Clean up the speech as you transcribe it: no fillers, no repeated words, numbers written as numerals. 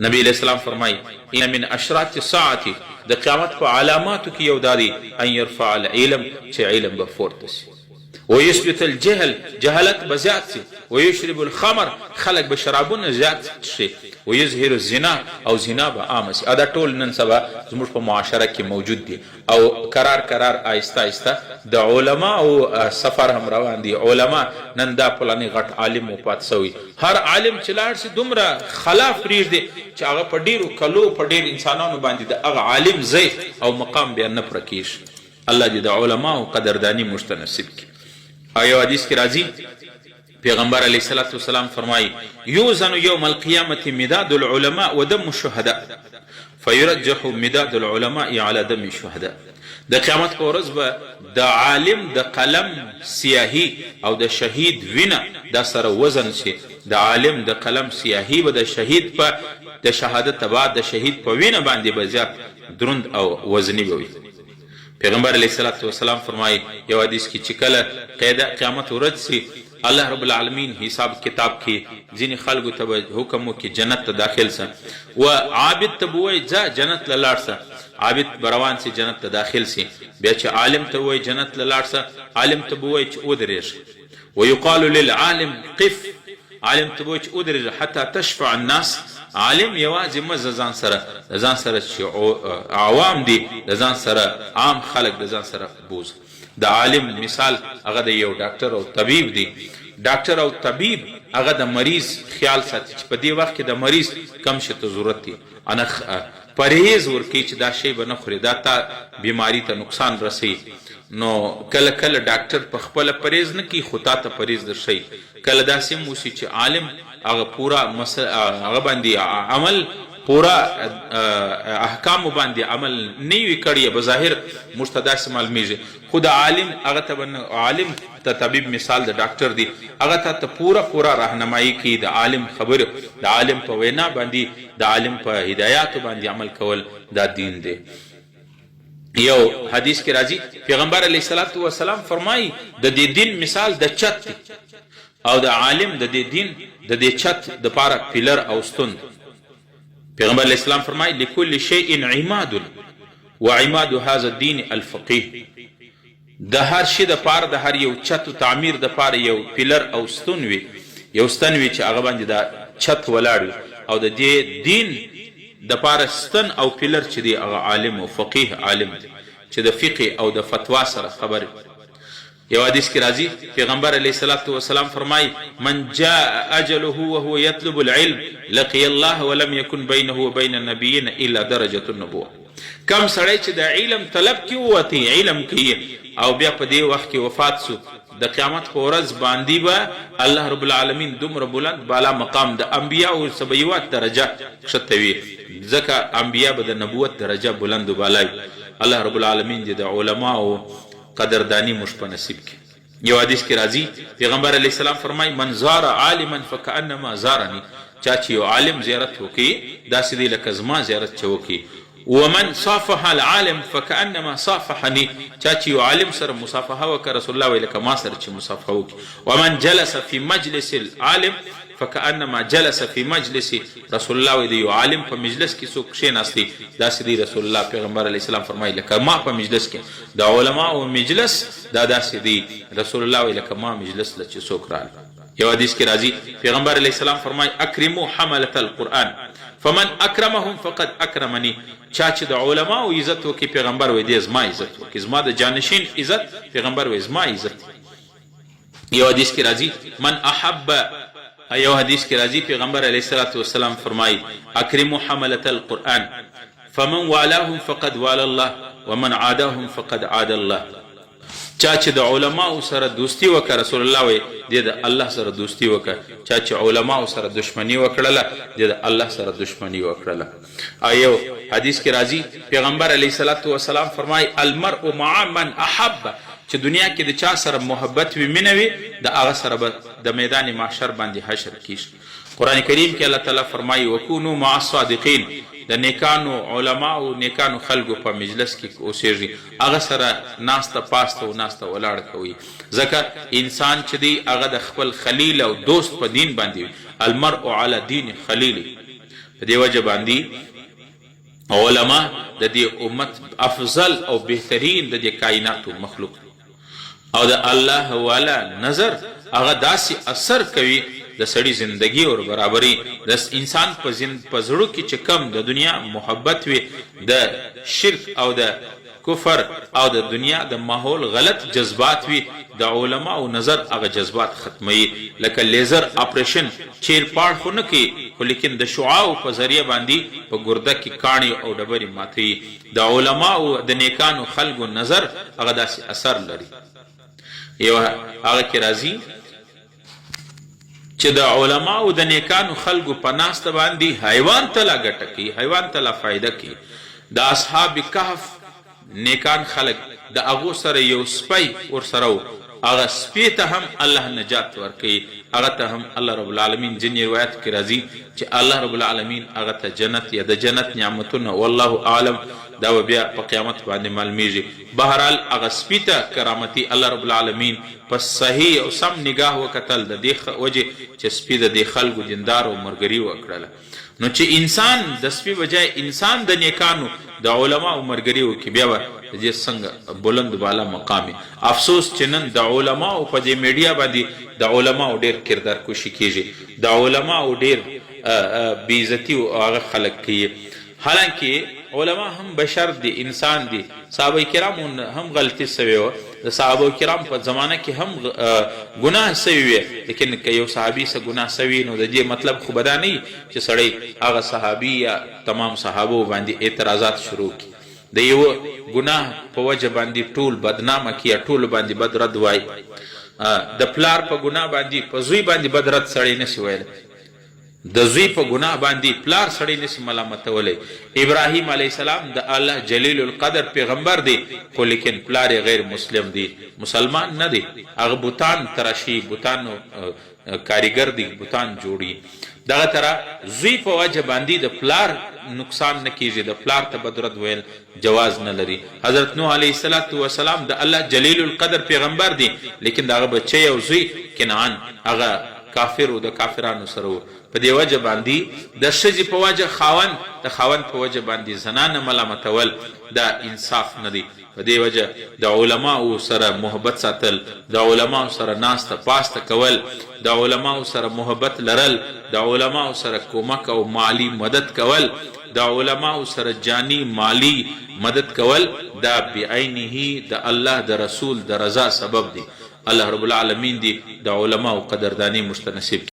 نبی علیہ السلام فرمای ان من اشراط الساعه د قیامت په علاماتو کې یو دادی ان يرفع العلم چې علم به پورته سي ويثبت الجهل جهالت به زیات سي ويشرب الخمر خلق به شرابونه زیات شي ويظهر الزنا او زنا به عام سي دا ټول نن سبا زموږ په معاشره کې موجود دي او قرار آهسته آهسته د علما او سفر هم روان دي علما نن دا پلانې غټ عالم وفات سوی هر عالم چې لاړ سي دومره خلاف پرېږدي چې هغه په ډېرو کلو په ډېر انسانانو باندې د هغه عالم ځای او مقام بیا نه پوره کېږي الله دې د علماو قدرداني موږ ته نصیب کړي او یو حدیث کې راځي پیغمبر علیه الصلاة والسلام فرمایي یوزن یوم القیامة مداد العلماء ودم الشهداء فیرجح مداد العلماء على دم الشهداء د قیامت په ورځ به د عالم د قلم سیاهي او د شهید وینه دا سره وزن شي د عالم د قلم سیاهي به د شهید په د شهادت بعد د شهید په وینه باندې به زیات دروند او وزنی به وي پیغمبر علیه الصلاة والسلام فرمایي یو حدیث کې چې کله قیامت ورځ سي الله رب العالمین حساب کتاب کې ځینې خلکو ته به حکم وکړي جنت ته داخل سه و عابد ته به وایي ځه جنت له لاړ سه عابد به روان سي جنت ته داخل سي بیا چې عالم ته وایي جنت له لاړ سه عالم ته به وایي چې ودرېږه ویقال للعالم قف عالم ته به وایي چې ودرېږه حتی تشفع الناس عالم یوازې مه ځان سره چې عوام دي د ځان سره عام خلک د ځان سره بوز د عالم مثال هغه د یو ډاکټر او طبیب دی ډاکټر او طبیب هغه د مریض خیال ساتي چې په دې وخت کې د مریض کم شي ته ضرورت دی انا پرهیز ورکوي چې دا شی به نه خوري دا تا بیماری ته نقصان رسوي نو کله کله ډاکټر په خپله پرهیز نه کوي خو تا ته پرهیز درښیي کله داسې هم وشي چې عالم هغه پورا هغه باندې عمل پورا احکامو باندې عمل نه وي کړی بظاهر موږ ته داسې معلومیږي خو د عالم هغه ته عالم ته طبیب مثال د ډاکټر دی هغه ته پورا راهنمایي کوي د عالم خبرو د عالم په وینا باندې د عالم په هدایاتو باندې عمل کول دا دین دی یو حدیث کې راځي پیغمبر علیه الصلاة والسلام فرمایي د دې دین مثال د چت دی او د عالم د دې دین د دې چت د پاره پیلر او ستون پیغمبر علیه السلام فرمایي لكل شیء عماد وعماد هذا الدین الفقيه د هر شي د پاره د هر یو چت او تعمیر د پاره یو پیلر او ستون وي یو ستن وي چې هغه باندې دا چت ولاړ وي او د دې دین د پاره ستن او پیلر چې دی هغه عالم او فقيه عالم دی چې د فقه او د فتوا سره خبر یو حدیث کې راځي پیغمبر علیه الصلاة والسلام فرمایي من جاء اجله وهو يطلب العلم لقي الله ولم يكن بينه وبين النبيين الا درجة النبوة کم سړی چې د علم طلب کې ووتی علم کوي او بیا په دې وخت کې وفات سو د قیامت په ورځ باندې به الله رب العالمین دومره بلند بالا مقام د انبیاء او سبیوات درجه ښکته وي ځکه انبیاء به د نبوت درجه بلند و بالا وي الله رب العالمین دې د علماو قدردانی موږ په نصیب کړي یو حدیث کې راځي پیغمبر علیه السلام فرمایي من زار عالما فکأنما زارني چا چې یو عالم زیارت وکړي داسې دی لکه زما زیارت چې وکړي ومن صافح العالم فكأنما صافحني چا چې یو عالم سره مصافحه وکړه رسول الله ویل که ما سره چې مصافحه وکړي ومن جلس في مجلس العالم فكأنما جلس في مجلس رسول الله ویل یو عالم په مجلس کې څوک کښېناستی داسې دی رسول الله پیغمبر علیه السلام فرمایي لکه ما په مجلس کې د علماو مجلس دا داسې دی رسول الله ویل لکه ما مجلس له چې څوک راغله یو حدیث کې راځي پیغمبر علیه السلام فرمایي اکرموا حملة القرآن فمن اکرمهم فقد اکرمني چا چې د علماو عزت وکړي پیغمبر وایي دی زما عزت وکړي زما د جانشین عزت پیغمبر وایي زما عزت یو حدیث کې راځي من احب یو حدیث کې راځي پیغمبر علیه الصلاة والسلام فرمایي اکرموا حملة القرآن فمن والاهم فقد والا الله ومن عاداهم فقد عاد الله چا چې د علماو سره دوستی وکړه رسول الله وایي دی د الله سره دوستی وکړه چا چې علماو سره دشمنی وکړله دی د الله سره دشمنی وکړله او یو حدیث کې راځي پیغمبر علیه الصلاة والسلام فرمایي المرء مع من احب چې دنیا کې د چا سره محبت وي مینه وي د هغه سره به د میدان محشر باندې حشر کیږي قرآن کریم کې الله تعالی فرمایي وکونوا مع الصادقین د نیکانو علماو نیکانو خلکو په مجلس کې اوسېږي هغه سره ناسته پاسته او ناسته ولاړ کوي ځکه انسان چې دی هغه د خپل خلیل او دوست په دین باندې وي المرء علی دین خلیلی په دې وجه باندې علما د دې امت افضل او بهترین د دې کائناتو مخلوق او د الله والا نظر هغه داسې اثر کوي د سړي زندگی او برابري د انسان په زړه کې چې کم د دنیا محبت وي د شرک او د کفر او د دنیا د ماحول غلط جذبات وي د علما او نظر هغه جذبات ختموي لکه لیزر اپریشن چیر پاړ خو نه کوي خو لیکن د شعاع په ذریعه باندې په ګرده کې کاڼي او ډبرې ماتوي د علما او د نیکانو خلکو نظر هغه داسې اثر لري یو هغه کې راځي چې د علما او د نیکانو خلکو په ناسته باندې حیوان ته لا ګټه کوي حیوان ته لا فایده کوي د اصحاب کهف نیکان خلق د هغو سره یو سپی ورسره و هغه سپي ته هم الله نجات ورکوي هغه ته هم الله رب العالمین ځینې روایت کې راځي چې الله رب العالمین هغه ته جنت یا د جنت نعمتونه والله اعلم دا به بیا په قیامت باندې معلومیږي بهرحال هغه سپي ته کرامتي الله رب العالمین په صحیح او سم نگاه وکتل د دې وجې چې سپي د دې خلکو دیندار او مرګري وکړله نو چې انسان د سپي بجای انسان د نیکانو د علما او مرګري وکړي بیا به د دې څنګه بلند بالا مقامي افسوس چې نن د علما او په دې میډیا باندې د علما او ډېر کردار کوشي کیږي د علما او ډېر بې عزتي او هغه خلک کوي حالانکه علما هم بشر دي انسان دي صحابه کرام هم غلطي سوي و د صحابه کرام په زمانه کې هم ګناه سوي وي لیکن که یو صحابي سه ګناه سوي نو د دې مطلب خو بدا نه چې سړی هغه صحابي یا تمام صحابو باندې اعتراضات شروع کړي د یو ګناه په وجه باندې ټول بدنامه کړي ټول باندې بد رد وای د پلار په ګناه باندې په زوی باندې بد رد سړی نشي ویل د زوی په ګناه باندې پلار سړی نشي ملامتولی ابراهیم علیه السلام د الله جلیل القدر پیغمبر دی خو لیکن پلار غیر مسلم دی مسلمان نه دی هغه بوتان تراشي بوتان کاریګر دی بوتان جوړي دغه طرح زوی په وجه باندې د پلار نقصان نه کیږي د پلار ته بدرد ویل جواز نه لري حضرت نوح علیه السلام د الله جلیل القدر پیغمبر دی لیکن دغه بچی او زوی کنعان هغه کافر او د کافرانو سره په دې وجه باندې د ښځې په وجه خاوند د خاوند په وجه باندې زنانه ملامتول دا انصاف نه دی په دې وجه د علماو سره محبت ساتل د علماو سره ناسته پاسته کول د علماو سره محبت لرل د علماو سره کومک او مالی مدد کول د علماو سره جانی مالی مدد کول دا بعینه د الله د رسول د رضا سبب دی الله رب العالمین دی د علماو قدردانی مشتنصیب